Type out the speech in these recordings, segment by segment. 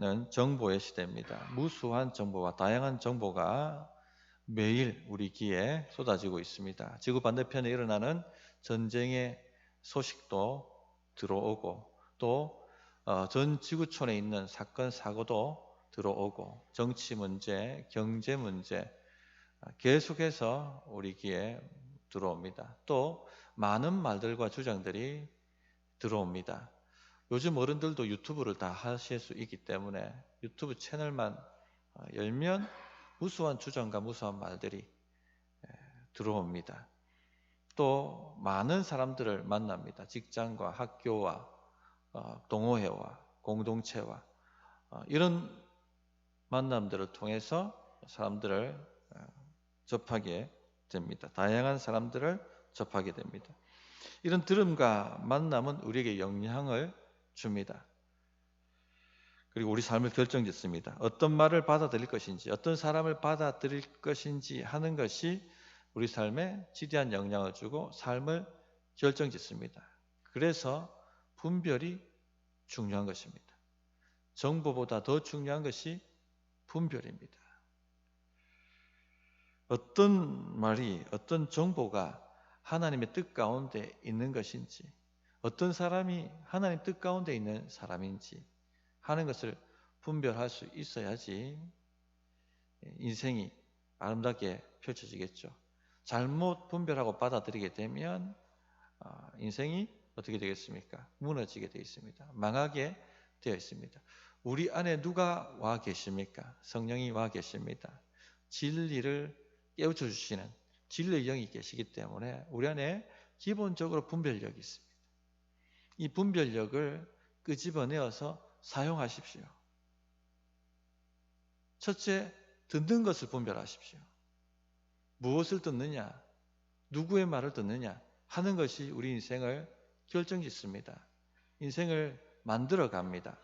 시대는 정보의 시대입니다. 무수한 정보와 다양한 정보가 매일 우리 귀에 쏟아지고 있습니다. 지구 반대편에 일어나는 전쟁의 소식도 들어오고 또 전 지구촌에 있는 사건 사고도 들어오고 정치 문제, 경제 문제 계속해서 우리 귀에 들어옵니다. 또 많은 말들과 주장들이 들어옵니다. 요즘 어른들도 유튜브를 다 하실 수 있기 때문에 유튜브 채널만 열면 무수한 주장과 무수한 말들이 들어옵니다. 또 많은 사람들을 만납니다. 직장과 학교와 동호회와 공동체와 이런 만남들을 통해서 사람들을 접하게 됩니다. 다양한 사람들을 접하게 됩니다. 이런 들음과 만남은 우리에게 영향을 줍니다. 그리고 우리 삶을 결정짓습니다. 어떤 말을 받아들일 것인지, 어떤 사람을 받아들일 것인지 하는 것이 우리 삶에 지대한 영향을 주고 삶을 결정짓습니다. 그래서 분별이 중요한 것입니다. 정보보다 더 중요한 것이 분별입니다. 어떤 말이, 어떤 정보가 하나님의 뜻 가운데 있는 것인지, 어떤 사람이 하나님 뜻 가운데 있는 사람인지 하는 것을 분별할 수 있어야지 인생이 아름답게 펼쳐지겠죠. 잘못 분별하고 받아들이게 되면 인생이 어떻게 되겠습니까? 무너지게 되어 있습니다. 망하게 되어 있습니다. 우리 안에 누가 와 계십니까? 성령이 와 계십니다. 진리를 깨우쳐 주시는 진리의 영이 계시기 때문에 우리 안에 기본적으로 분별력이 있습니다. 이 분별력을 끄집어내어서 사용하십시오. 첫째, 듣는 것을 분별하십시오. 무엇을 듣느냐, 누구의 말을 듣느냐 하는 것이 우리 인생을 결정짓습니다. 인생을 만들어 갑니다.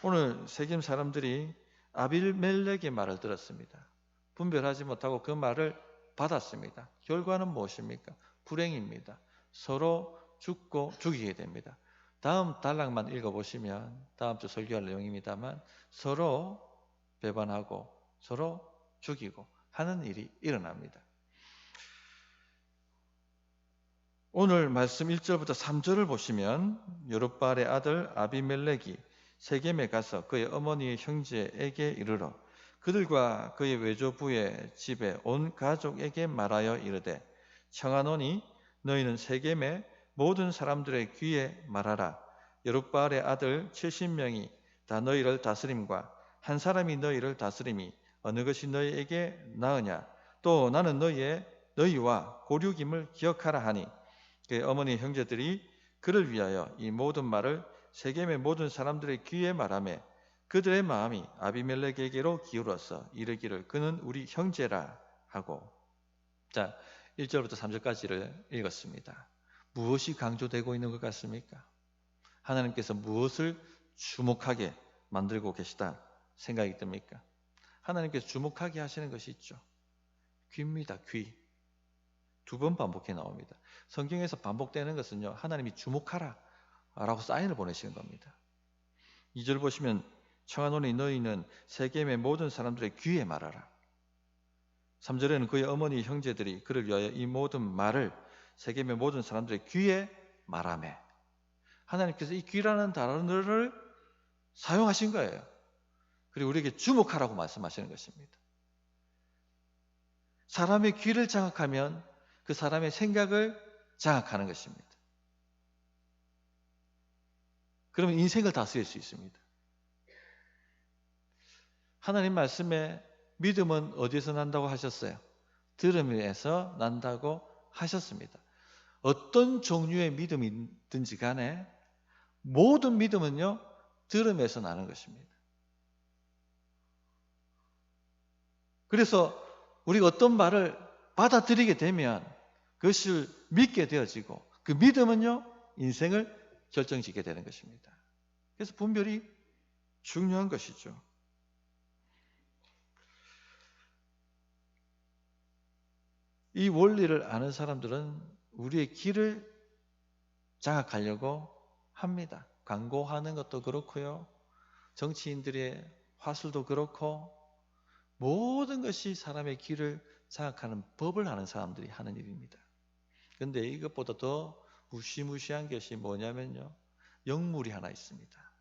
오늘 세겜 사람들이 아비멜렉의 말을 들었습니다. 분별하지 못하고 그 말을 받았습니다. 결과는 무엇입니까? 불행입니다. 서로 죽고 죽이게 됩니다. 다음 단락만 읽어보시면 다음 주 설교할 내용입니다만 서로 배반하고 서로 죽이고 하는 일이 일어납니다. 오늘 말씀 1절부터 3절을 보시면 여룻바알의 아들 아비멜렉이 세겜에 가서 그의 어머니의 형제에게 이르러 그들과 그의 외조부의 집에 온 가족에게 말하여 이르되 청하노니 너희는 세겜의 모든 사람들의 귀에 말하라. 여룻바알의 아들 70명이 다 너희를 다스림과 한 사람이 너희를 다스림이 어느 것이 너희에게 나으냐. 또 나는 너희와 고륙임을 기억하라 하니 그의 어머니 형제들이 그를 위하여 이 모든 말을 세겜의 모든 사람들의 귀에 말하매 그들의 마음이 아비멜렉에게로 기울어서 이르기를 그는 우리 형제라 하고. 자, 1절부터 3절까지를 읽었습니다. 무엇이 강조되고 있는 것 같습니까? 하나님께서 무엇을 주목하게 만들고 계시다 생각이 듭니까? 하나님께서 주목하게 하시는 것이 있죠. 귀입니다. 귀. 2번 반복해 나옵니다. 성경에서 반복되는 것은요, 하나님이 주목하라 라고 사인을 보내시는 겁니다. 2절 보시면 청하노니 너희는 세겜의 모든 사람들의 귀에 말하라. 3절에는 그의 어머니 형제들이 그를 위하여 이 모든 말을 세겜의 모든 사람들의 귀에 말하매. 하나님께서 이 귀라는 단어를 사용하신 거예요. 그리고 우리에게 주목하라고 말씀하시는 것입니다. 사람의 귀를 장악하면 그 사람의 생각을 장악하는 것입니다. 그러면 인생을 다스릴 수 있습니다. 하나님 말씀에 믿음은 어디에서 난다고 하셨어요? 들음에서 난다고 하셨습니다. 어떤 종류의 믿음이든지 간에 모든 믿음은요, 들음에서 나는 것입니다. 그래서 우리가 어떤 말을 받아들이게 되면 그것을 믿게 되어지고 그 믿음은요, 인생을 결정짓게 되는 것입니다. 그래서 분별이 중요한 것이죠. 이 원리를 아는 사람들은 우리의 길을 장악하려고 합니다. 광고하는 것도 그렇고요. 정치인들의 화술도 그렇고 모든 것이 사람의 길을 장악하는 법을 아는 사람들이 하는 일입니다. 그런데 이것보다 더 무시무시한 것이 뭐냐면요, 영물이 하나 있습니다.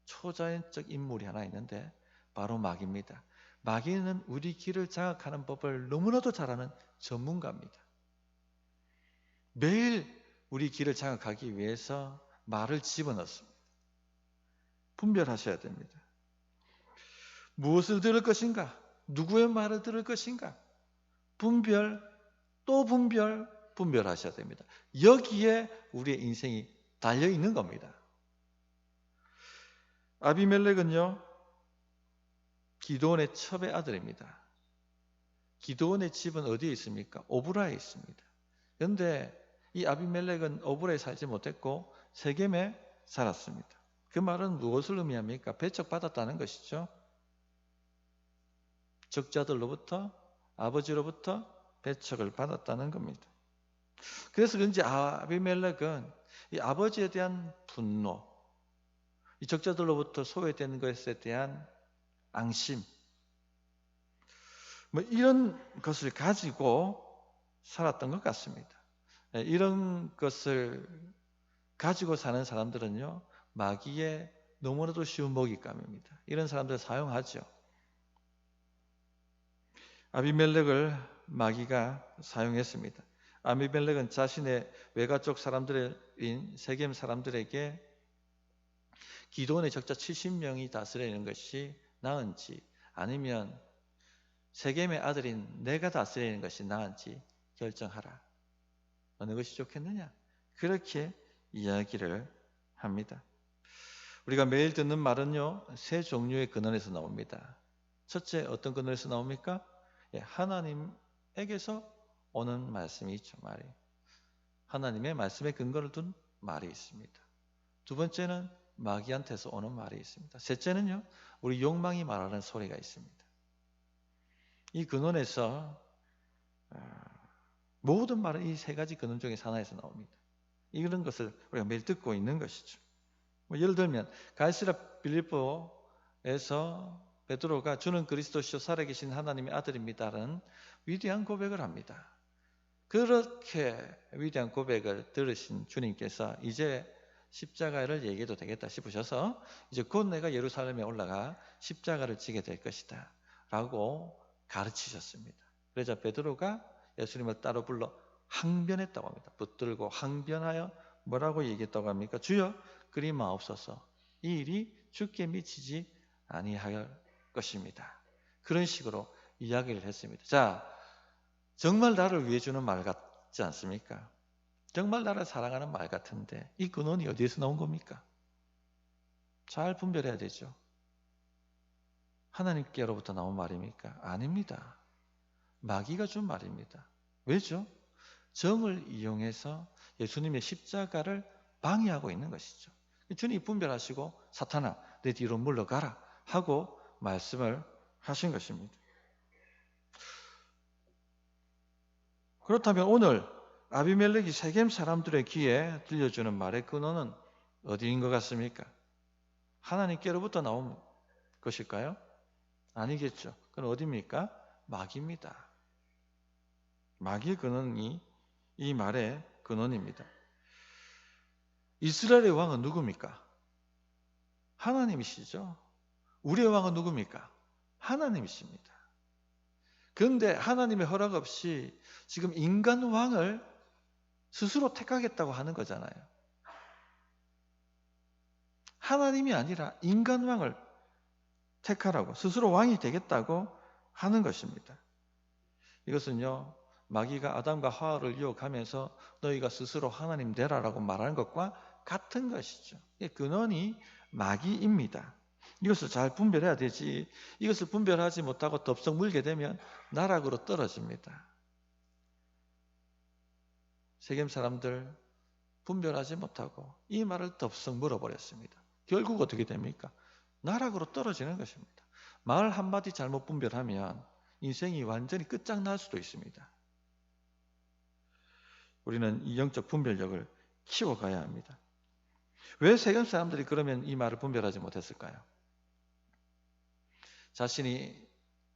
초자연적 인물이 하나 있는데 바로 마귀입니다. 마귀는 우리 길을 장악하는 법을 너무나도 잘 아는 전문가입니다. 매일 우리 길을 장악하기 위해서 말을 집어넣습니다. 분별하셔야 됩니다. 무엇을 들을 것인가? 누구의 말을 들을 것인가? 분별, 또 분별, 분별하셔야 됩니다. 여기에 우리의 인생이 달려있는 겁니다. 아비멜렉은요, 기드온의 첩의 아들입니다. 기드온의 집은 어디에 있습니까? 오브라에 있습니다. 그런데 이 아비멜렉은 오브라에 살지 못했고 세겜에 살았습니다. 그 말은 무엇을 의미합니까? 배척받았다는 것이죠. 적자들로부터, 아버지로부터 배척을 받았다는 겁니다. 그래서 그런지 아비멜렉은 이 아버지에 대한 분노, 이 적자들로부터 소외되는 것에 대한 앙심, 이런 것을 가지고 살았던 것 같습니다. 이런 것을 가지고 사는 사람들은요, 마귀의 너무나도 쉬운 먹잇감입니다. 이런 사람들 사용하죠. 아비멜렉을 마귀가 사용했습니다. 아비멜렉은 자신의 외가족 사람들인 세겜 사람들에게 기드온의 적자 70명이 다스리는 것이 나은지, 아니면 세겜의 아들인 내가 다스리는 것이 나은지 결정하라. 어느 것이 좋겠느냐? 그렇게 이야기를 합니다. 우리가 매일 듣는 말은요, 세 종류의 근원에서 나옵니다. 첫째, 어떤 근원에서 나옵니까? 하나님에게서 오는 말씀이 있죠. 말이. 하나님의 말씀에 근거를 둔 말이 있습니다. 두 번째는 마귀한테서 오는 말이 있습니다. 셋째는요, 우리 욕망이 말하는 소리가 있습니다. 이 근원에서 모든 말은 이 세 가지 근원 중에 하나에서 나옵니다. 이런 것을 우리가 매일 듣고 있는 것이죠. 예를 들면 가이사랴 빌립보에서 베드로가 주는 그리스도시요 살아계신 하나님의 아들입니다라는 위대한 고백을 합니다. 그렇게 위대한 고백을 들으신 주님께서 이제 십자가를 얘기해도 되겠다 싶으셔서 이제 곧 내가 예루살렘에 올라가 십자가를 지게 될 것이다 라고 가르치셨습니다. 그래서 베드로가 예수님을 따로 불러 항변했다고 합니다. 붙들고 항변하여 뭐라고 얘기했다고 합니까? 주여 그리 마옵소서. 이 일이 주께 미치지 아니할 것입니다. 그런 식으로 이야기를 했습니다. 자, 정말 나를 위해 주는 말 같지 않습니까? 정말 나를 사랑하는 말 같은데 이 근원이 어디에서 나온 겁니까? 잘 분별해야 되죠. 하나님께로부터 나온 말입니까? 아닙니다. 마귀가 준 말입니다. 왜죠? 정을 이용해서 예수님의 십자가를 방해하고 있는 것이죠. 주님이 분별하시고 사탄아 내 뒤로 물러가라 하고 말씀을 하신 것입니다. 그렇다면 오늘 아비멜렉이 세겜 사람들의 귀에 들려주는 말의 근원은 어디인 것 같습니까? 하나님께로부터 나온 것일까요? 아니겠죠. 그건 어디입니까? 마귀입니다. 마귀의 근원이 이 말의 근원입니다. 이스라엘의 왕은 누굽니까? 하나님이시죠. 우리의 왕은 누굽니까? 하나님이십니다. 그런데 하나님의 허락 없이 지금 인간 왕을 스스로 택하겠다고 하는 거잖아요. 하나님이 아니라 인간 왕을 택하라고, 스스로 왕이 되겠다고 하는 것입니다. 이것은요, 마귀가 아담과 하와를 유혹하면서 너희가 스스로 하나님 되라라고 말하는 것과 같은 것이죠. 근원이 마귀입니다. 이것을 잘 분별해야 되지, 이것을 분별하지 못하고 덥석 물게 되면 나락으로 떨어집니다. 세겜 사람들 분별하지 못하고 이 말을 덥석 물어버렸습니다. 결국 어떻게 됩니까? 나락으로 떨어지는 것입니다. 말 한마디 잘못 분별하면 인생이 완전히 끝장날 수도 있습니다. 우리는 이 영적 분별력을 키워가야 합니다. 왜 세겜 사람들이 그러면 이 말을 분별하지 못했을까요? 자신이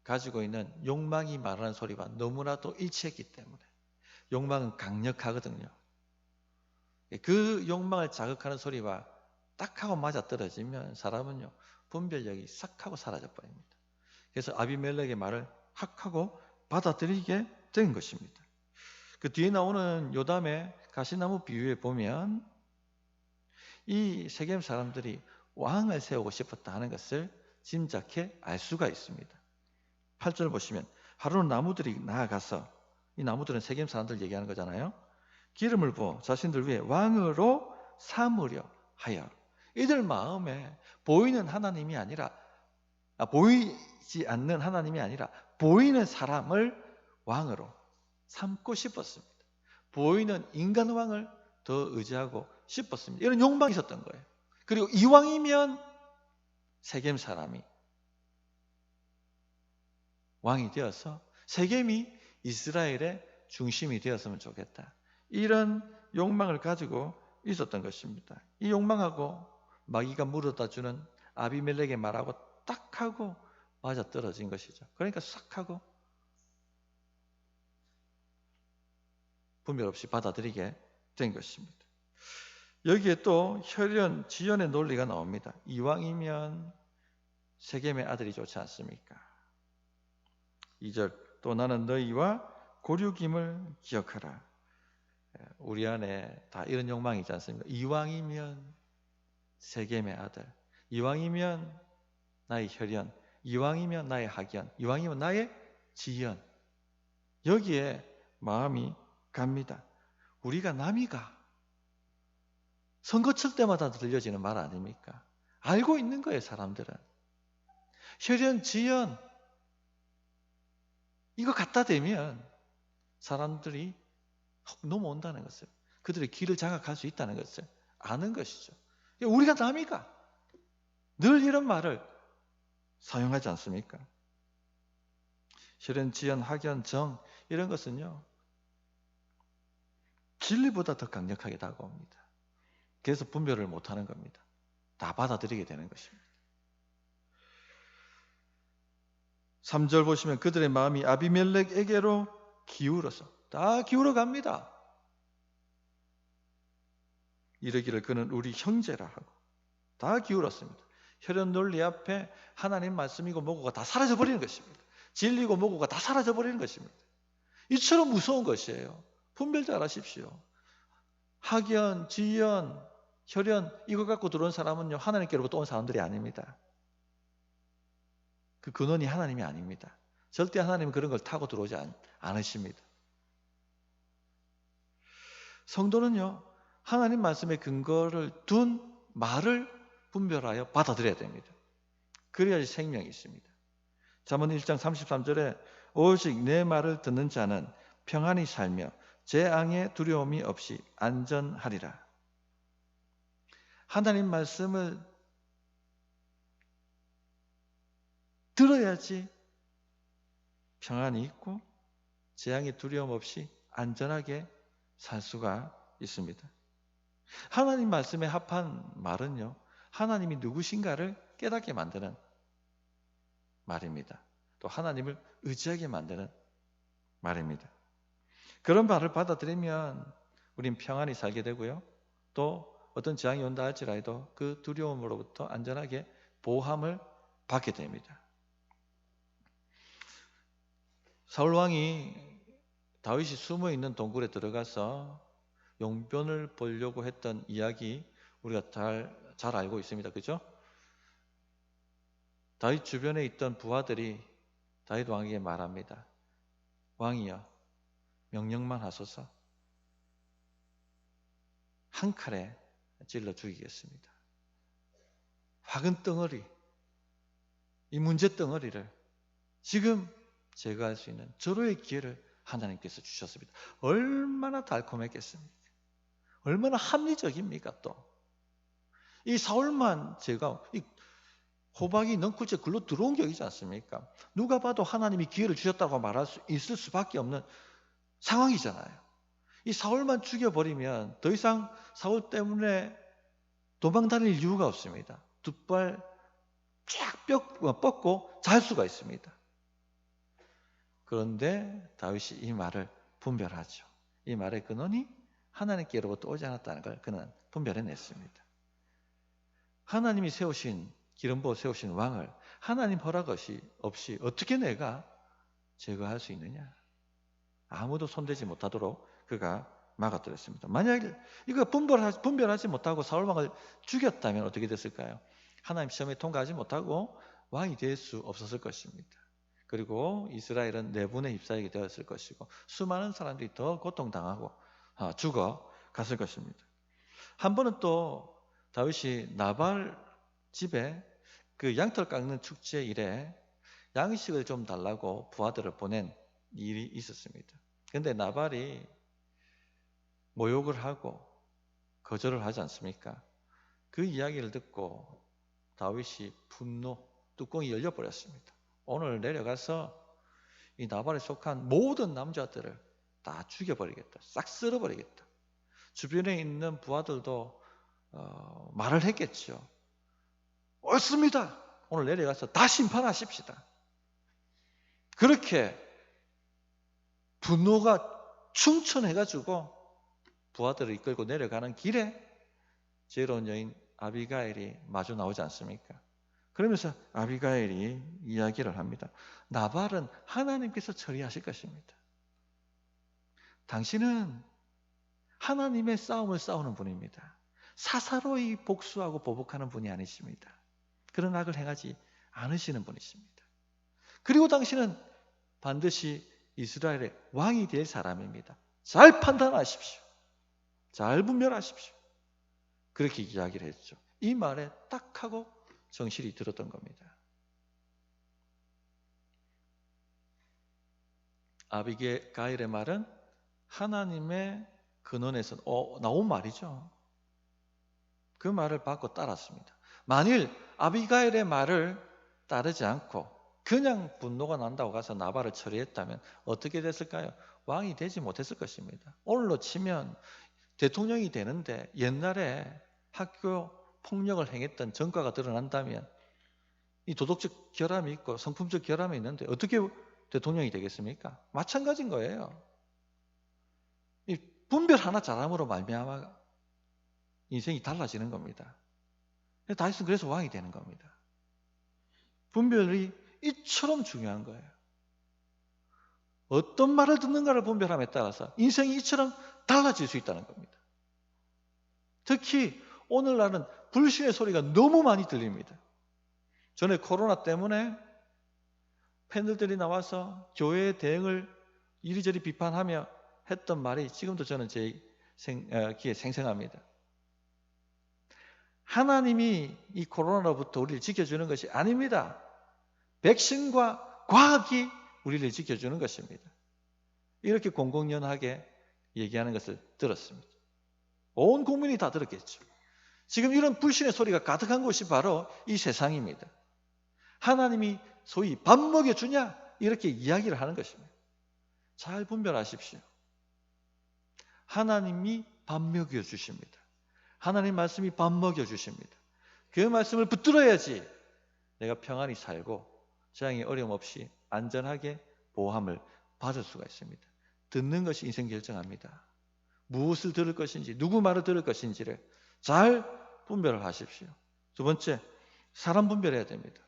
가지고 있는 욕망이 말하는 소리와 너무나도 일치했기 때문에 욕망은 강력하거든요. 그 욕망을 자극하는 소리와 딱 하고 맞아떨어지면 사람은요 분별력이 싹 하고 사라져 버립니다. 그래서 아비멜렉의 말을 확 하고 받아들이게 된 것입니다. 그 뒤에 나오는 요담의 가시나무 비유에 보면 이 세겜 사람들이 왕을 세우고 싶었다 하는 것을 짐작해 알 수가 있습니다. 8절 보시면 하루는 나무들이 나아가서, 이 나무들은 세겜 사람들 얘기하는 거잖아요. 기름을 부어 자신들 위에 왕으로 삼으려 하여. 이들 마음에 보이는 하나님이 아니라, 보이지 않는 하나님이 아니라 보이는 사람을 왕으로 삼고 싶었습니다. 보이는 인간 왕을 더 의지하고 싶었습니다. 이런 욕망이 있었던 거예요. 그리고 이왕이면 세겜 사람이 왕이 되어서 세겜이 이스라엘의 중심이 되었으면 좋겠다. 이런 욕망을 가지고 있었던 것입니다. 이 욕망하고 마귀가 물어다주는 아비멜렉의 말하고 딱 하고 맞아떨어진 것이죠. 그러니까 싹 하고 분별 없이 받아들이게 된 것입니다. 여기에 또 혈연, 지연의 논리가 나옵니다. 이왕이면 세겜의 아들이 좋지 않습니까? 2절, 또 나는 너희와 고륙임을 기억하라. 우리 안에 다 이런 욕망이 있지 않습니까? 이왕이면 세겜의 아들, 이왕이면 나의 혈연, 이왕이면 나의 학연, 이왕이면 나의 지연. 여기에 마음이 갑니다. 우리가 남이가 선거칠 때마다 들려지는 말 아닙니까? 알고 있는 거예요, 사람들은. 혈연, 지연 이거 갖다 대면 사람들이 넘어온다는 것을, 그들의 길을 장악할 수 있다는 것을 아는 것이죠. 우리가 남이가 늘 이런 말을 사용하지 않습니까? 혈연, 지연, 학연, 정 이런 것은요 진리보다 더 강력하게 다가옵니다. 그래서 분별을 못하는 겁니다. 다 받아들이게 되는 것입니다. 3절 보시면 그들의 마음이 아비멜렉에게로 기울어서 다 기울어 갑니다. 이르기를 그는 우리 형제라 하고 다 기울었습니다. 혈연 논리 앞에 하나님 말씀이고 뭐고가 다 사라져버리는 것입니다. 진리고 뭐고가 다 사라져버리는 것입니다. 이처럼 무서운 것이에요. 분별 잘 하십시오. 학연, 지연, 혈연 이거 갖고 들어온 사람은요 하나님께로부터 온 사람들이 아닙니다. 그 근원이 하나님이 아닙니다. 절대 하나님은 그런 걸 타고 들어오지 않으십니다. 성도는요 하나님 말씀의 근거를 둔 말을 분별하여 받아들여야 됩니다. 그래야지 생명이 있습니다. 잠언 1장 33절에 오직 내 말을 듣는 자는 평안히 살며 재앙의 두려움이 없이 안전하리라. 하나님 말씀을 들어야지 평안이 있고 재앙의 두려움 없이 안전하게 살 수가 있습니다. 하나님 말씀에 합한 말은요 하나님이 누구신가를 깨닫게 만드는 말입니다. 또 하나님을 의지하게 만드는 말입니다. 그런 말을 받아들이면 우린 평안히 살게 되고요 또 어떤 재앙이 온다 할지라도 그 두려움으로부터 안전하게 보호함을 받게 됩니다. 사울왕이 다윗이 숨어있는 동굴에 들어가서 용변을 보려고 했던 이야기 우리가 잘 알고 있습니다. 그죠? 다윗 주변에 있던 부하들이 다윗 왕에게 말합니다. 왕이여 명령만 하소서 한 칼에 찔러 죽이겠습니다. 화근 덩어리, 이 문제 덩어리를 지금 제거할 수 있는 절호의 기회를 하나님께서 주셨습니다. 얼마나 달콤했겠습니까? 얼마나 합리적입니까? 또 이 사울만 제가 이 호박이 넝쿨째 글로 들어온 격이지 않습니까? 누가 봐도 하나님이 기회를 주셨다고 말할 수 있을 수밖에 없는 상황이잖아요. 이 사울만 죽여버리면 더 이상 사울 때문에 도망 다닐 이유가 없습니다. 두 발 쫙 뻗고 잘 수가 있습니다. 그런데 다윗이 이 말을 분별하죠. 이 말의 근원이 하나님께로부터 오지 않았다는 걸 그는 분별해냈습니다. 하나님이 세우신, 기름 부어 세우신 왕을 하나님 허락 없이 어떻게 내가 제거할 수 있느냐? 아무도 손대지 못하도록 그가 막아들었습니다. 만약 이거 분별하지 못하고 사울왕을 죽였다면 어떻게 됐을까요? 하나님 시험에 통과하지 못하고 왕이 될 수 없었을 것입니다. 그리고 이스라엘은 내분에 휩싸이게 되었을 것이고 수많은 사람들이 더 고통당하고 죽어갔을 것입니다. 한 번은 또 다윗이 나발 집에 그 양털 깎는 축제 일에 양식을 좀 달라고 부하들을 보낸 일이 있었습니다. 그런데 나발이 모욕을 하고 거절을 하지 않습니까? 그 이야기를 듣고 다윗이 분노, 뚜껑이 열려버렸습니다. 오늘 내려가서 이 나발에 속한 모든 남자들을 다 죽여버리겠다. 싹 쓸어버리겠다. 주변에 있는 부하들도 말을 했겠죠. 옳습니다. 오늘 내려가서 다 심판하십시다. 그렇게 분노가 충천해가지고 부하들을 이끌고 내려가는 길에 지혜로운 여인 아비가일이 마주 나오지 않습니까? 그러면서 아비가일이 이야기를 합니다. 나발은 하나님께서 처리하실 것입니다. 당신은 하나님의 싸움을 싸우는 분입니다. 사사로이 복수하고 보복하는 분이 아니십니다. 그런 악을 행하지 않으시는 분이십니다. 그리고 당신은 반드시 이스라엘의 왕이 될 사람입니다. 잘 판단하십시오. 잘 분별하십시오. 그렇게 이야기를 했죠. 이 말에 딱 하고 정실이 들었던 겁니다. 아비가일의 말은 하나님의 근원에서 나온 말이죠. 그 말을 받고 따랐습니다. 만일 아비가일의 말을 따르지 않고 그냥 분노가 난다고 가서 나발을 처리했다면 어떻게 됐을까요? 왕이 되지 못했을 것입니다. 오늘로 치면 대통령이 되는데 옛날에 학교 폭력을 행했던 전과가 드러난다면 이 도덕적 결함이 있고 성품적 결함이 있는데 어떻게 대통령이 되겠습니까? 마찬가지인 거예요. 이 분별 하나 잘함으로 말미암아 인생이 달라지는 겁니다. 다윗은 그래서 왕이 되는 겁니다. 분별이 이처럼 중요한 거예요. 어떤 말을 듣는가를 분별함에 따라서 인생이 이처럼 달라질 수 있다는 겁니다. 특히 오늘날은 불신의 소리가 너무 많이 들립니다. 전에 코로나 때문에 팬들이 나와서 교회의 대응을 이리저리 비판하며 했던 말이 지금도 저는 제 귀에 생생합니다. 하나님이 이 코로나로부터 우리를 지켜주는 것이 아닙니다. 백신과 과학이 우리를 지켜주는 것입니다. 이렇게 공공연하게 얘기하는 것을 들었습니다. 온 국민이 다 들었겠죠. 지금 이런 불신의 소리가 가득한 곳이 바로 이 세상입니다. 하나님이 소위 밥 먹여주냐? 이렇게 이야기를 하는 것입니다. 잘 분별하십시오. 하나님이 밥 먹여주십니다. 하나님 말씀이 밥 먹여주십니다. 그 말씀을 붙들어야지 내가 평안히 살고 재앙이 어려움 없이 안전하게 보호함을 받을 수가 있습니다. 듣는 것이 인생 결정합니다. 무엇을 들을 것인지, 누구 말을 들을 것인지를 잘 분별을 하십시오. 두 번째, 사람 분별해야 됩니다.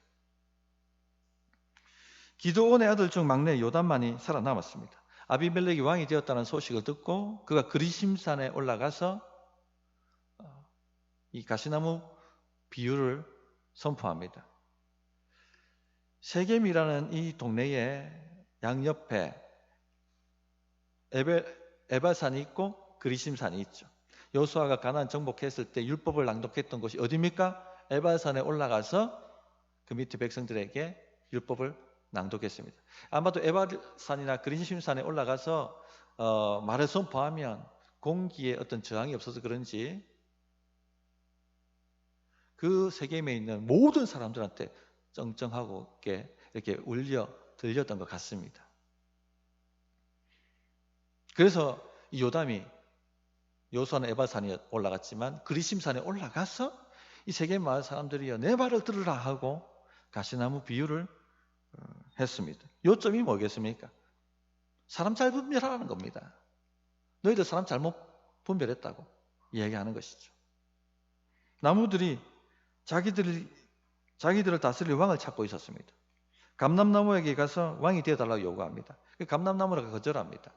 기드온의 아들 중 막내 요담만이 살아남았습니다. 아비멜렉이 왕이 되었다는 소식을 듣고 그가 그리심산에 올라가서 이 가시나무 비유를 선포합니다. 세겜이라는 이 동네에 양옆에 에발산이 있고 그리심산이 있죠. 여호수아가 가나안 정복했을 때 율법을 낭독했던 곳이 어디입니까? 에발산에 올라가서 그 밑에 백성들에게 율법을 낭독했습니다. 아마도 에발산이나 그리심산에 올라가서 말을 선포하면 공기에 어떤 저항이 없어서 그런지 그 세겜에 있는 모든 사람들한테 쩡쩡하고 이렇게 울려 들렸던 것 같습니다. 그래서 이 요담이 여호수아는 에발산에 올라갔지만 그리심산에 올라가서 이 세겜 마을 사람들이여 내 말을 들으라 하고 가시나무 비유를 했습니다. 요점이 뭐겠습니까? 사람 잘 분별하라는 겁니다. 너희들 사람 잘못 분별했다고 이야기하는 것이죠. 나무들이 자기들을 다스릴 왕을 찾고 있었습니다. 감람나무에게 가서 왕이 되어달라고 요구합니다. 감람나무가 거절합니다.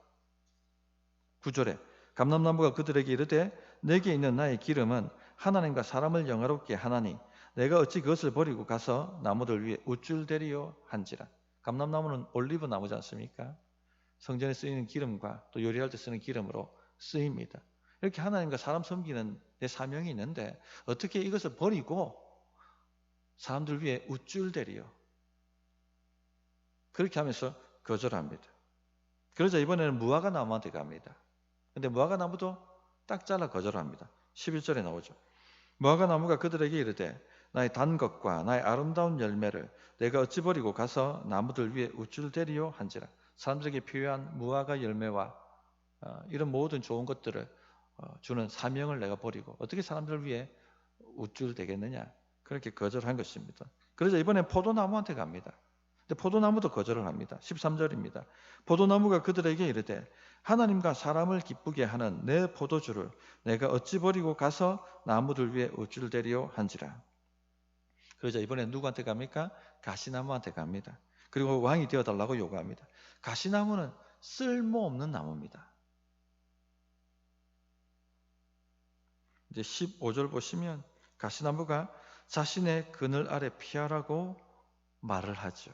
9절에 감람나무가 그들에게 이르되 내게 있는 나의 기름은 하나님과 사람을 영화롭게 하나니 내가 어찌 그것을 버리고 가서 나무들 위에 우쭐대리요 한지라. 감람나무는 올리브 나무지 않습니까? 성전에 쓰이는 기름과 또 요리할 때 쓰는 기름으로 쓰입니다. 이렇게 하나님과 사람 섬기는 내 사명이 있는데 어떻게 이것을 버리고 사람들 위에 우쭐대리요. 그렇게 하면서 거절합니다. 그러자 이번에는 무화과 나무한테 갑니다. 근데 무화과 나무도 딱 잘라 거절합니다. 11절에 나오죠. 무화과 나무가 그들에게 이르되 나의 단 것과 나의 아름다운 열매를 내가 어찌 버리고 가서 나무들 위에 우쭐대리요 한지라. 사람들에게 필요한 무화과 열매와 이런 모든 좋은 것들을 주는 사명을 내가 버리고 어떻게 사람들 위해 우쭐대겠느냐. 그렇게 거절한 것입니다. 그래서 이번엔 포도나무한테 갑니다. 근데 포도나무도 거절을 합니다. 13절입니다. 포도나무가 그들에게 이르되 하나님과 사람을 기쁘게 하는 내 포도주를 내가 어찌 버리고 가서 나무들 위에 우쭐대리요 한지라. 그러자 이번에 누구한테 갑니까? 가시나무한테 갑니다. 그리고 왕이 되어달라고 요구합니다. 가시나무는 쓸모없는 나무입니다. 이제 15절 보시면 가시나무가 자신의 그늘 아래 피하라고 말을 하죠.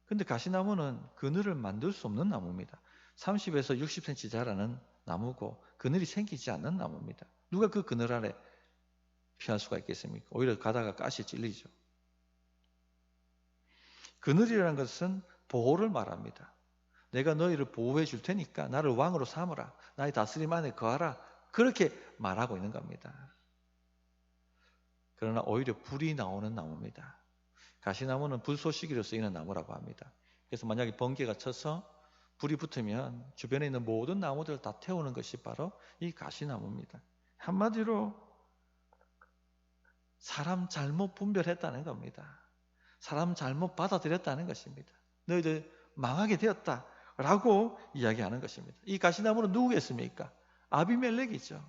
근데 가시나무는 그늘을 만들 수 없는 나무입니다. 30에서 60cm 자라는 나무고 그늘이 생기지 않는 나무입니다. 누가 그 그늘 아래 피할 수가 있겠습니까? 오히려 가다가 가시 찔리죠. 그늘이라는 것은 보호를 말합니다. 내가 너희를 보호해 줄 테니까 나를 왕으로 삼으라. 나의 다스림 안에 거하라. 그렇게 말하고 있는 겁니다. 그러나 오히려 불이 나오는 나무입니다. 가시나무는 불쏘시개로 쓰이는 나무라고 합니다. 그래서 만약에 번개가 쳐서 불이 붙으면 주변에 있는 모든 나무들을 다 태우는 것이 바로 이 가시나무입니다. 한마디로 사람 잘못 분별했다는 겁니다. 사람 잘못 받아들였다는 것입니다. 너희들 망하게 되었다라고 이야기하는 것입니다. 이 가시나무는 누구겠습니까? 아비멜렉이죠.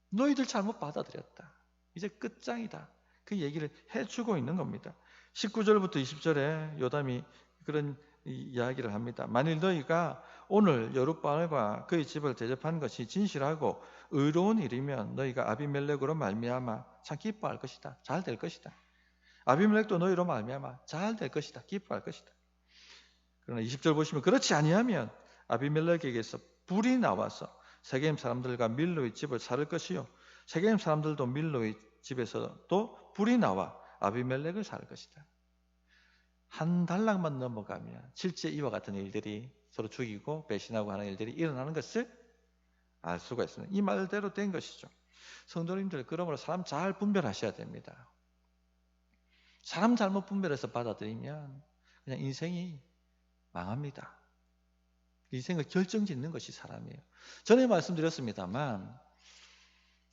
너희들 잘못 받아들였다. 이제 끝장이다. 그 얘기를 해주고 있는 겁니다. 19절부터 20절에 요담이 그런 이야기를 합니다. 만일 너희가 오늘 여룻바알과 그의 집을 대접한 것이 진실하고 의로운 일이면 너희가 아비멜렉으로 말미암아 참 기뻐할 것이다. 잘 될 것이다. 아비멜렉도 너희로 말미암아 잘 될 것이다. 기뻐할 것이다. 그러나 20절 보시면 그렇지 아니하면 아비멜렉에게서 불이 나와서 세겜 사람들과 밀로의 집을 살을 것이요 세겜 사람들도 밀로의 집에서도 불이 나와 아비멜렉을 살 것이다. 한 달락만 넘어가면 실제 이와 같은 일들이 서로 죽이고 배신하고 하는 일들이 일어나는 것을 알 수가 있습니다. 이 말대로 된 것이죠. 성도님들 그러므로 사람 잘 분별하셔야 됩니다. 사람 잘못 분별해서 받아들이면 그냥 인생이 망합니다. 인생을 결정짓는 것이 사람이에요. 전에 말씀드렸습니다만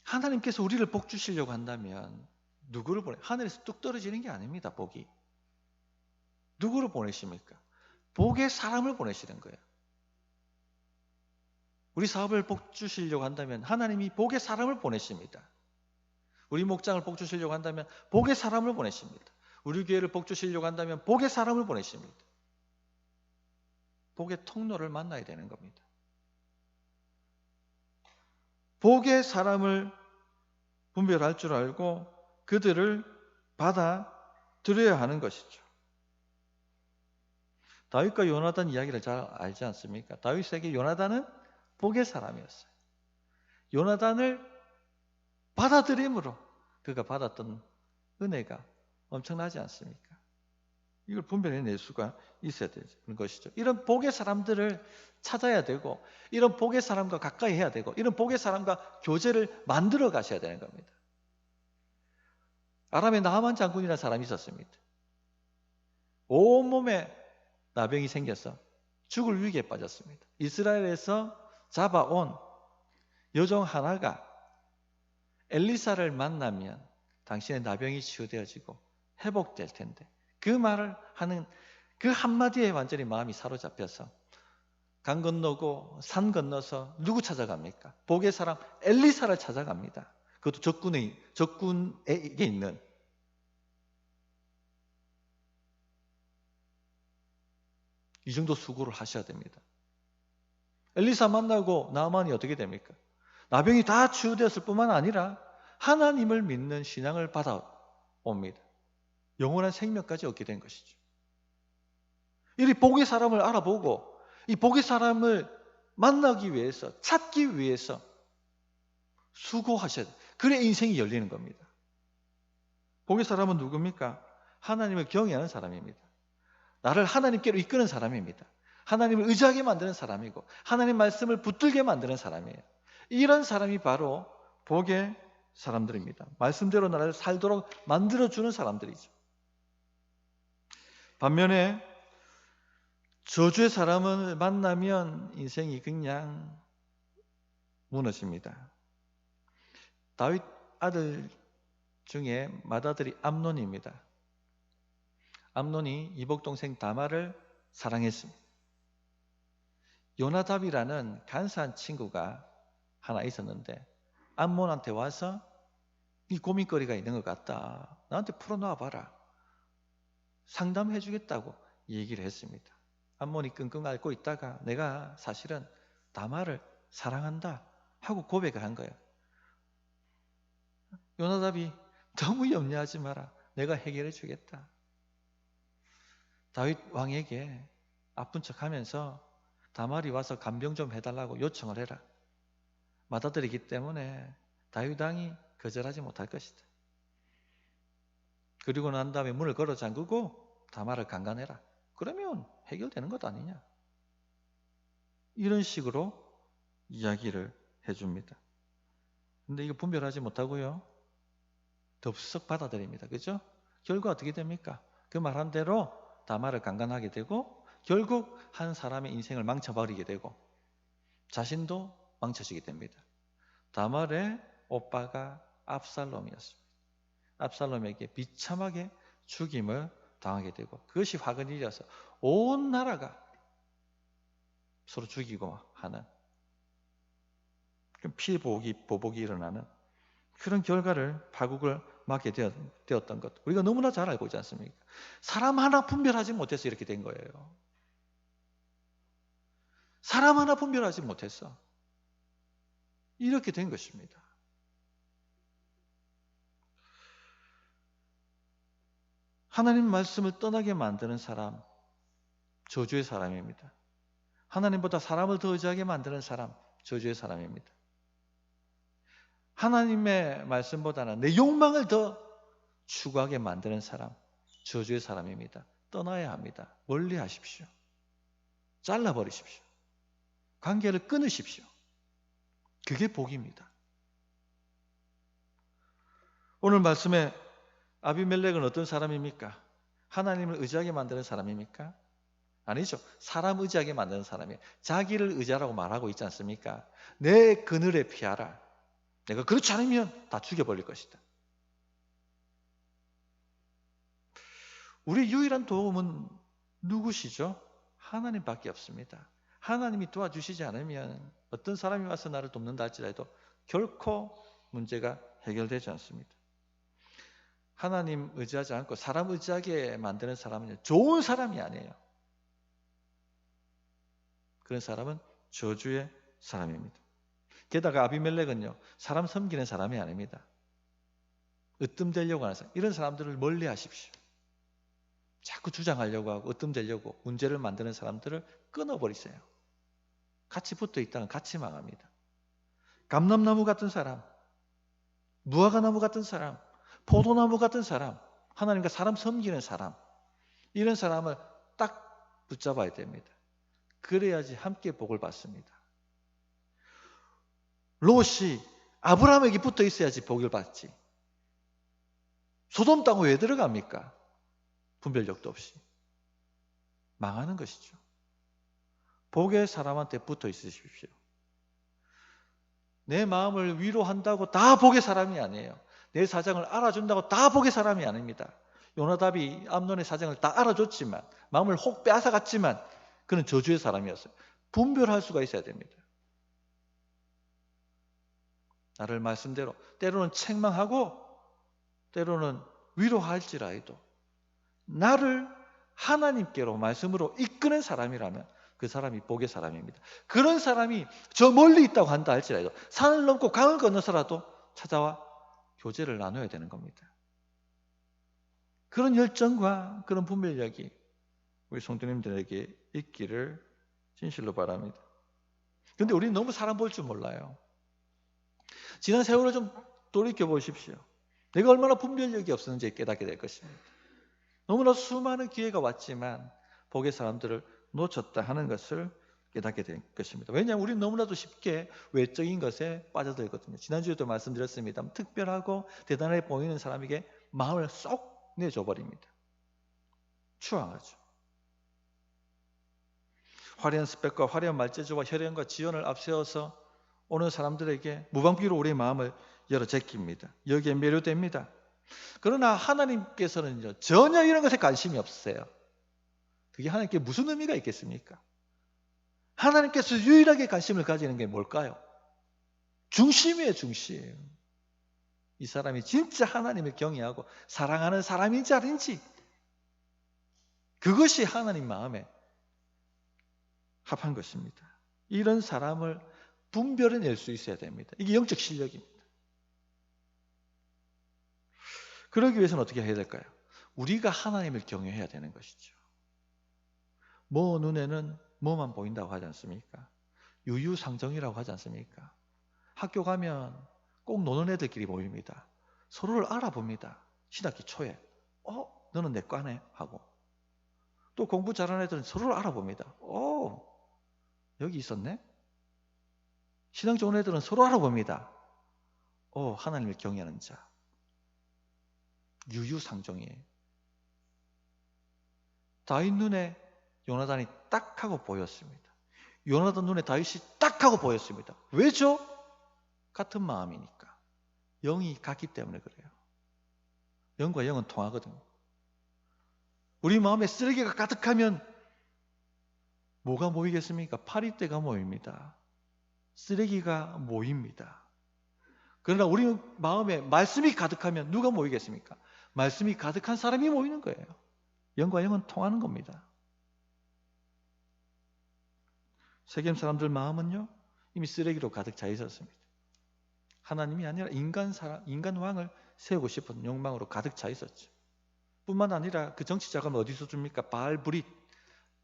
하나님께서 우리를 복 주시려고 한다면 누구를 보내? 하늘에서 뚝 떨어지는 게 아닙니다. 복이. 누구를 보내십니까? 복의 사람을 보내시는 거예요. 우리 사업을 복 주시려고 한다면 하나님이 복의 사람을 보내십니다. 우리 목장을 복 주시려고 한다면 복의 사람을 보내십니다. 우리 교회를 복 주시려고 한다면 복의 사람을 보내십니다. 복의 통로를 만나야 되는 겁니다. 복의 사람을 분별할 줄 알고 그들을 받아들여야 하는 것이죠. 다윗과 요나단 이야기를 잘 알지 않습니까? 다윗에게 요나단은 복의 사람이었어요. 요나단을 받아들임으로 그가 받았던 은혜가 엄청나지 않습니까? 이걸 분별해낼 수가 있어야 되는 것이죠. 이런 복의 사람들을 찾아야 되고 이런 복의 사람과 가까이 해야 되고 이런 복의 사람과 교제를 만들어 가셔야 되는 겁니다. 아람에 나하만 장군이라는 사람이 있었습니다. 온몸에 나병이 생겨서 죽을 위기에 빠졌습니다. 이스라엘에서 잡아온 여종 하나가 엘리사를 만나면 당신의 나병이 치유되어지고 회복될 텐데 그 말을 하는 그 한마디에 완전히 마음이 사로잡혀서 강 건너고 산 건너서 누구 찾아갑니까? 복의 사람 엘리사를 찾아갑니다. 그것도 적군에게 있는. 이 정도 수고를 하셔야 됩니다. 엘리사 만나고 나아만이 어떻게 됩니까? 나병이 다 치유되었을 뿐만 아니라 하나님을 믿는 신앙을 받아옵니다. 영원한 생명까지 얻게 된 것이죠. 이 복의 사람을 알아보고 이 복의 사람을 만나기 위해서, 찾기 위해서 수고하셔야 돼요. 그래 인생이 열리는 겁니다. 복의 사람은 누굽니까? 하나님을 경외하는 사람입니다. 나를 하나님께로 이끄는 사람입니다. 하나님을 의지하게 만드는 사람이고 하나님 말씀을 붙들게 만드는 사람이에요. 이런 사람이 바로 복의 사람들입니다. 말씀대로 나를 살도록 만들어주는 사람들이죠. 반면에 저주의 사람을 만나면 인생이 그냥 무너집니다. 다윗 아들 중에 맏아들이 암논입니다. 암논이 이복동생 다말을 사랑했습니다. 요나답이라는 간사한 친구가 하나 있었는데 암논한테 와서 이 고민거리가 있는 것 같다. 나한테 풀어놔 봐라. 상담해 주겠다고 얘기를 했습니다. 암논이 끙끙 앓고 있다가 내가 사실은 다말을 사랑한다 하고 고백을 한 거예요. 요나답이 너무 염려하지 마라. 내가 해결해 주겠다. 다윗 왕에게 아픈 척하면서 다말이 와서 간병 좀 해달라고 요청을 해라. 맏아들이기 때문에 다윗 왕이 거절하지 못할 것이다. 그리고 난 다음에 문을 걸어 잠그고 다말을 강간해라. 그러면 해결되는 것 아니냐. 이런 식으로 이야기를 해줍니다. 근데 이거 분별하지 못하고요. 덥석 받아들입니다. 그죠? 결과 어떻게 됩니까? 그 말한 대로 다말을 강간하게 되고 결국 한 사람의 인생을 망쳐버리게 되고 자신도 망쳐지게 됩니다. 다말의 오빠가 압살롬이었습니다. 압살롬에게 비참하게 죽임을 당하게 되고 그것이 화근이 일어서 온 나라가 서로 죽이고 하는 피보복이 일어나는 그런 결과를 파국을 맞게 되었던 것 우리가 너무나 잘 알고 있지 않습니까? 사람 하나 분별하지 못해서 이렇게 된 거예요. 사람 하나 분별하지 못해서 이렇게 된 것입니다. 하나님 말씀을 떠나게 만드는 사람, 저주의 사람입니다. 하나님보다 사람을 더 의지하게 만드는 사람, 저주의 사람입니다. 하나님의 말씀보다는 내 욕망을 더 추구하게 만드는 사람, 저주의 사람입니다. 떠나야 합니다. 멀리 하십시오. 잘라버리십시오. 관계를 끊으십시오. 그게 복입니다. 오늘 말씀에 아비멜렉은 어떤 사람입니까? 하나님을 의지하게 만드는 사람입니까? 아니죠. 사람 의지하게 만드는 사람이에요. 자기를 의지하라고 말하고 있지 않습니까? 내 그늘에 피하라. 내가 그렇지 않으면 다 죽여버릴 것이다. 우리 유일한 도움은 누구시죠? 하나님밖에 없습니다. 하나님이 도와주시지 않으면 어떤 사람이 와서 나를 돕는다 할지라도 결코 문제가 해결되지 않습니다. 하나님 의지하지 않고 사람 의지하게 만드는 사람은 좋은 사람이 아니에요. 그런 사람은 저주의 사람입니다. 게다가 아비멜렉은요, 사람 섬기는 사람이 아닙니다. 으뜸되려고 하는 사람, 이런 사람들을 멀리 하십시오. 자꾸 주장하려고 하고 으뜸되려고 문제를 만드는 사람들을 끊어버리세요. 같이 붙어 있다는 같이 망합니다. 감람나무 같은 사람, 무화과나무 같은 사람, 포도나무 같은 사람, 하나님과 사람 섬기는 사람, 이런 사람을 딱 붙잡아야 됩니다. 그래야지 함께 복을 받습니다. 롯이 아브라함에게 붙어 있어야지 복을 받지. 소돔 땅에 왜 들어갑니까? 분별력도 없이. 망하는 것이죠. 복의 사람한테 붙어 있으십시오. 내 마음을 위로한다고 다 복의 사람이 아니에요. 내 사정을 알아준다고 다 복의 사람이 아닙니다. 요나답이 암논의 사정을 다 알아줬지만, 마음을 혹 빼앗아갔지만 그는 저주의 사람이었어요. 분별할 수가 있어야 됩니다. 나를 말씀대로 때로는 책망하고 때로는 위로할지라도 나를 하나님께로 말씀으로 이끄는 사람이라면 그 사람이 복의 사람입니다. 그런 사람이 저 멀리 있다고 한다 할지라도 산을 넘고 강을 건너서라도 찾아와 교제를 나눠야 되는 겁니다. 그런 열정과 그런 분별력이 우리 성도님들에게 있기를 진실로 바랍니다. 그런데 우리는 너무 사람 볼 줄 몰라요. 지난 세월을 좀 돌이켜보십시오. 내가 얼마나 분별력이 없었는지 깨닫게 될 것입니다. 너무나 수많은 기회가 왔지만 복의 사람들을 놓쳤다 하는 것을 깨닫게 될 것입니다. 왜냐하면 우리는 너무나도 쉽게 외적인 것에 빠져들거든요. 지난주에도 말씀드렸습니다. 특별하고 대단해 보이는 사람에게 마음을 쏙 내줘버립니다. 추앙하죠. 화려한 스펙과 화려한 말재주와 혈연과 지연을 앞세워서 오는 사람들에게 무방비로 우리의 마음을 열어 제낍니다. 여기에 매료됩니다. 그러나 하나님께서는요, 전혀 이런 것에 관심이 없으세요. 그게 하나님께 무슨 의미가 있겠습니까? 하나님께서 유일하게 관심을 가지는 게 뭘까요? 중심이에요, 중심. 이 사람이 진짜 하나님을 경외하고 사랑하는 사람인지 아닌지, 그것이 하나님 마음에 합한 것입니다. 이런 사람을 분별해낼 수 있어야 됩니다. 이게 영적 실력입니다. 그러기 위해서는 어떻게 해야 될까요? 우리가 하나님을 경외해야 되는 것이죠. 뭐 눈에는 뭐만 보인다고 하지 않습니까? 유유상정이라고 하지 않습니까? 학교 가면 꼭 노는 애들끼리 모입니다. 서로를 알아봅니다. 신학기 초에. 너는 내 과네? 하고. 또 공부 잘하는 애들은 서로를 알아봅니다. 여기 있었네? 신앙 좋은 애들은 서로 알아봅니다. 하나님을 경외하는 자. 유유상종이에요. 다윗 눈에 요나단이 딱 하고 보였습니다. 요나단 눈에 다윗이 딱 하고 보였습니다. 왜죠? 같은 마음이니까. 영이 같기 때문에 그래요. 영과 영은 통하거든요. 우리 마음에 쓰레기가 가득하면 뭐가 모이겠습니까? 파리떼가 모입니다. 쓰레기가 모입니다. 그러나 우리 마음에 말씀이 가득하면 누가 모이겠습니까? 말씀이 가득한 사람이 모이는 거예요. 영과 영은 통하는 겁니다. 세겜 사람들 마음은요, 이미 쓰레기로 가득 차 있었습니다. 하나님이 아니라 인간 왕을 세우고 싶은 욕망으로 가득 차 있었죠. 뿐만 아니라 그 정치자금을 어디서 줍니까?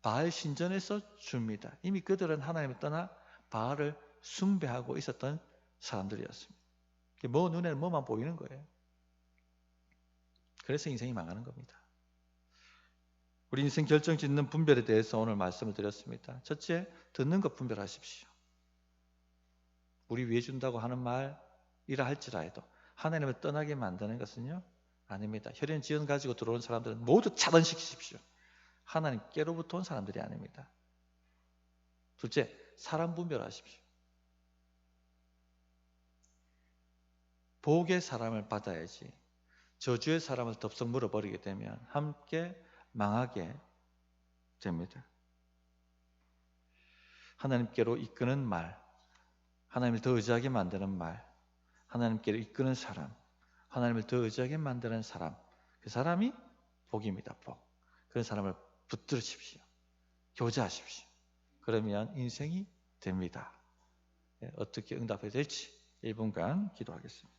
바알 신전에서 줍니다. 이미 그들은 하나님을 떠나 바알을 숭배하고 있었던 사람들이었습니다. 뭐 눈에는 뭐만 보이는 거예요. 그래서 인생이 망하는 겁니다. 우리 인생 결정짓는 분별에 대해서 오늘 말씀을 드렸습니다. 첫째, 듣는 것 분별하십시오. 우리 위해 준다고 하는 말이라 할지라도 하나님을 떠나게 만드는 것은요, 아닙니다. 혈연 지연 가지고 들어온 사람들은 모두 차단시키십시오. 하나님께로부터 온 사람들이 아닙니다. 둘째, 사람 분별하십시오. 복의 사람을 받아야지 저주의 사람을 덥석 물어버리게 되면 함께 망하게 됩니다. 하나님께로 이끄는 말, 하나님을 더 의지하게 만드는 말, 하나님께로 이끄는 사람, 하나님을 더 의지하게 만드는 사람, 그 사람이 복입니다. 복. 그런 사람을 붙들으십시오. 교제하십시오. 그러면 인생이 됩니다. 어떻게 응답해야 될지 1분간 기도하겠습니다.